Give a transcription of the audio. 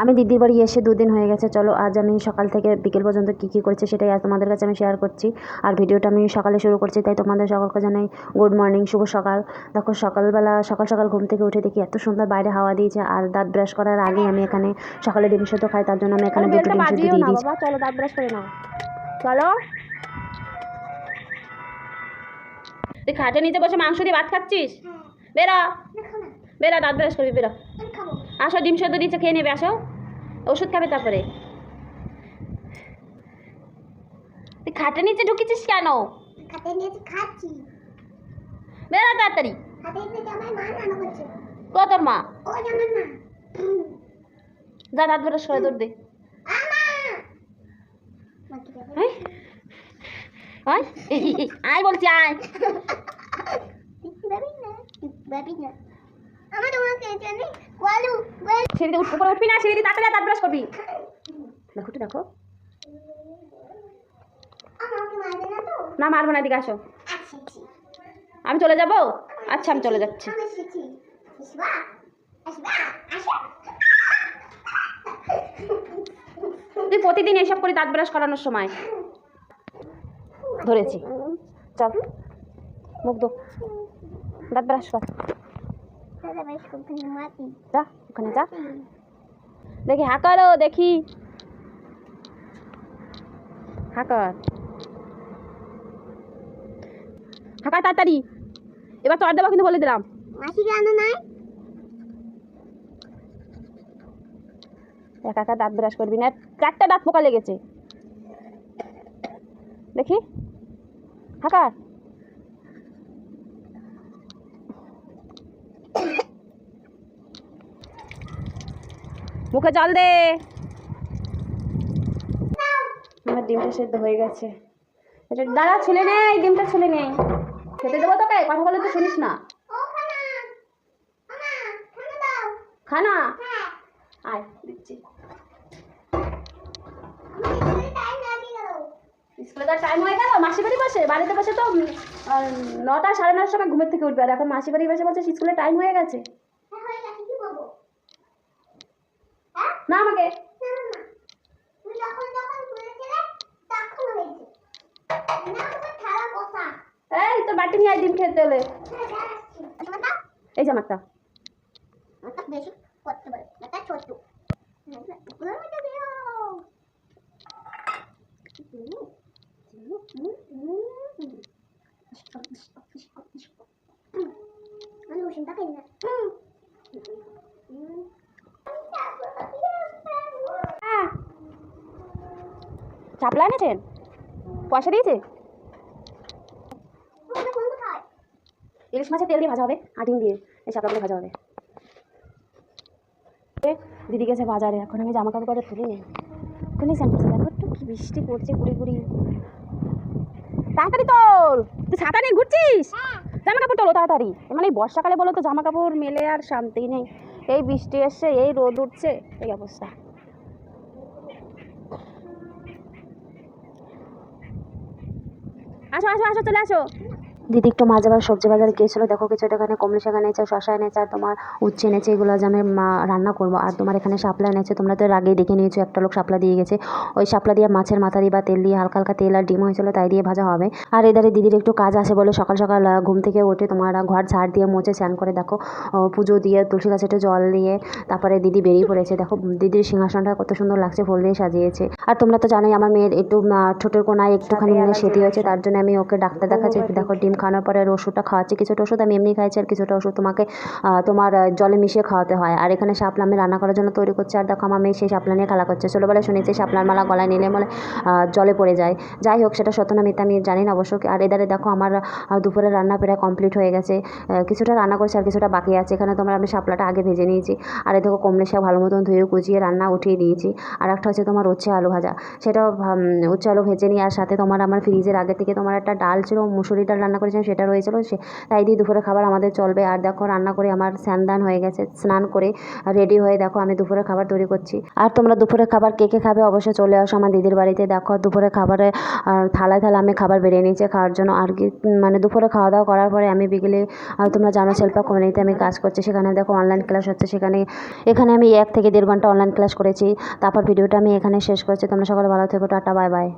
আমি দিদির বাড়ি এসে 2 দিন হয়ে গেছে। চলো আজ আমি সকাল থেকে বিকেল পর্যন্ত কী করেছি সেটাই আজ তোমাদের কাছে আমি শেয়ার করছি। আর ভিডিওটা আমি সকালে শুরু করছি, তাই তোমাদের সকলকে জানাই গুড মর্নিং, শুভ সকাল। দেখো সকালবেলা সকাল সকাল ঘুম থেকে উঠে দেখি এত সুন্দর বাইরে হাওয়া দিয়েছে। আর দাঁত ব্রাশ করার আগেই আমি এখানে সকালে ডিম সেদ্ধ খাই, তার জন্য আমি এখানে 2টো ডিম সেদ্ধ দিয়ে দিয়েছি। চলো দাঁত ব্রাশ করে নাও, চলো। তুই খাটের নিচে বসে মাংস দিয়ে ভাত খাচ্ছিস? বেরা বেরা, দাঁত ব্রাশ করবি, বেরা। আসো, ডিম সেদ্ধ দিচ্ছে, খেয়ে নেবে, আসো। ওষুধ খাবে তারপরে। তুই খাটের নিচে ঢুকেছিস কেন? খাটের নিচে খাচ্ছি। বেরা তাড়াতাড়ি। খাটের নিচে আমার মা রান্না করছে। কো তোর মা? ও জানেন না। যা দাঁত ব্রাশ করে দৌড় দে। আয় আয় বলছি, আয়। আমার তোমাকে জানি ওয়ালু সিঁড়িতে উপরে উঠবি না, সিঁড়িতে তাড়াতাড়ি দাঁত ব্রাশ করবি। দেখো তো, দেখো। আমাকে মারবে না তো? না, মারবো না, এদিকে আসো। আচ্ছা আচ্ছা, আমি চলে যাবো? আচ্ছা, আমি চলে যাচ্ছি। আমি এসেছি। আসবা আসবা আসো। তুই প্রতিদিন এইসব করে দাঁত ব্রাশ করানোর সময় ধরেছি। চল, মুখ দো, দাঁত ব্রাশ কর। দাদা বেশ করতে মাটি। যা ওখানে যা, দেখি হাঁকারো, দেখি হাঁকার, হাঁকা তাড়াতাড়ি। এবার তো আর দেবো কিন্তু, বলে দিলাম। মাসি রান্না নাই? একা একা দাঁত ব্রাশ করবি না, 4টা দাঁত পোকা লেগেছে, দেখি হাঁকার। মুখে জল দে। আমার ডিমটা সেদ্ধ হয়ে গেছে। এটা দাঁড়া, ছুলে নেই, ডিমটা ছুলে নেই। খেতে দেবো তোকে, কথা বলে তো শুনিস না। ও খানা মামা, খানা দাও। খানা হ্যাঁ, আয়, দিচ্ছি। আমার টাইম লাগে গেল। স্কুলে তার টাইম হয়ে গেল। মাসি বাড়ি বসে, বাড়িতে বসে তো 9টা 9:30 সময় ঘুমের থেকে উঠবে, আর এখন মাসি বাড়ি বসে বলছে স্কুলে টাইম হয়ে গেছে। হ্যাঁ হয়ে গেছে, কি বলবো? না আমাকে না না না, তুমি যখন যখন বলেছিলে তখন হয়েছে। না আমার খারাপ কথা। এই তোর বাটি নিয়ে আয় ডিম খেতে হলে। হ্যাঁ যাচ্ছি। মাথা এই যে আমারটা। মাথা বেশি করতে পারে, মাথা ছোট। ওগুলোর মধ্যে দিও। আমি ওষুধটা খাই না। চাপলা এনেছেন? পয়সা দিয়েছে? ইলিশ মাছের তেল দিয়ে ভাজা হবে আর ডিম দিয়ে এই চাপলাগুলো ভাজা হবে। দিদি গেছে বাজারে, এখন আমি জামা কাপড় করে তুলে নেই। এখনই স্নান করছে, দেখো একটু কি বৃষ্টি পড়ছে গুড়ি গুড়ি। তাড়াতাড়ি তোল, তুই ছাতা নিয়ে ঘুরছিস? জামা কাপড় তোলো তাড়াতাড়ি। মানে এই বর্ষাকালে বলো তো জামা কাপড় মেলে আর শান্তি নেই। এই বৃষ্টি এসছে, এই রোদ উঠছে, এই অবস্থা। আসো আসো আসো, চলে আসো। দিদি একটু মাছ আবার সবজি বাজারে গিয়েছিলো। দেখো কিছু এখানে কমলা শাক এনেছে, শশা এনেছে, আর তোমার উচ্ছে এনেছে। এগুলো আজ আমি রান্না করবো। আর তোমার এখানে শাপলা এনেছে, তোমরা তো এর আগেই দেখে নিয়েছো, একটা লোক শাপলা দিয়ে গেছে। ওই শাপলা দিয়ে মাছের মাথা দিয়ে বা তেল দিয়ে, হালকা হালকা তেল আর ডিম হয়েছিল, তাই দিয়ে ভাজা হবে। আর এধারে দিদির একটু কাজ আছে বলে সকাল সকাল ঘুম থেকে উঠে তোমার ঘর ঝাড় দিয়ে মুছে স্নান করে দেখো পুজো দিয়ে তুলসী গাছে একটু জল দিয়ে তারপরে দিদি বেরিয়ে পড়েছে। দেখো দিদির সিংহাসনটা কত সুন্দর লাগছে, ফুল দিয়ে সাজিয়েছে। আর তোমরা তো জানোই আমার মেয়ের একটু ঠোঁটের কোনায় একটুখানি সেটি হয়েছে, তার জন্য আমি ওকে ডাক্তার দেখাচ্ছি। দেখো ডিম খাওয়ানোর পরে ওষুধটা খাওয়াচ্ছি, কিছুটা ওষুধ আমি এমনি খাইছি, আর কিছুটা ওষুধ তোমাকে তোমার জলে মিশিয়ে খাওয়াতে হয়। আর এখানে শাপলা আমি রান্না করার জন্য তৈরি করছি। আর দেখো আমার মেয়ে সেই শাপলা নিয়ে খেলা করছে। ছোটোবেলায় শুনেছি শাপলার মালা গলায় নিলে বলে জলে পড়ে যায়। যাই হোক, সেটা সত্য না মিথ্যা আমি জানি না অবশ্য। আর এদারে দেখো আমার দুপুরে রান্না প্রায় কমপ্লিট হয়ে গেছে। কিছুটা রান্না করছি আর কিছুটা বাকি আছে। এখানে তোমার আমি শাপলাটা আগে ভেজে নিয়েছি। আর এই দেখো কমলা শাক ভালো মতন ধুয়ে কুচিয়ে রান্না উঠিয়ে দিয়েছি। আর একটা হচ্ছে তোমার উচ্ছে আলু ভাজা, সেটাও উচ্ছে আলু ভেজে নিয়ে, আর সাথে তোমার আমার ফ্রিজের আগে থেকে তোমার একটা ডাল ছিল, মুসুরি ডাল রান্না করে করেছিলাম সেটা রয়েছিল, তাই দিয়ে দুপুরে খাবার আমাদের চলবে। আর দেখো রান্না করে আমার স্নান হয়ে গেছে, স্নান করে রেডি হয়ে দেখো আমি দুপুরে খাবার তৈরি করছি। আর তোমরা দুপুরে খাবার কে কে খাবে অবশ্যই চলে আসো আমার দিদির বাড়িতে। দেখো দুপুরে খাবারে থালায় থালায় আমি খাবার বেরিয়ে নিয়েছি খাওয়ার জন্য। আর কি মানে দুপুরে খাওয়া দাওয়া করার পরে আমি বিকেলে তোমরা জানো শিল্পা কমিউনিটিতে আমি কাজ করছি, সেখানে দেখো অনলাইন ক্লাস হচ্ছে, এখানে আমি 1 থেকে 1.5 ঘন্টা অনলাইন ক্লাস করেছি। তারপর ভিডিওটা আমি এখানে শেষ করছি। তোমরা সকলে ভালো থেকো, টাটা, বাই বাই।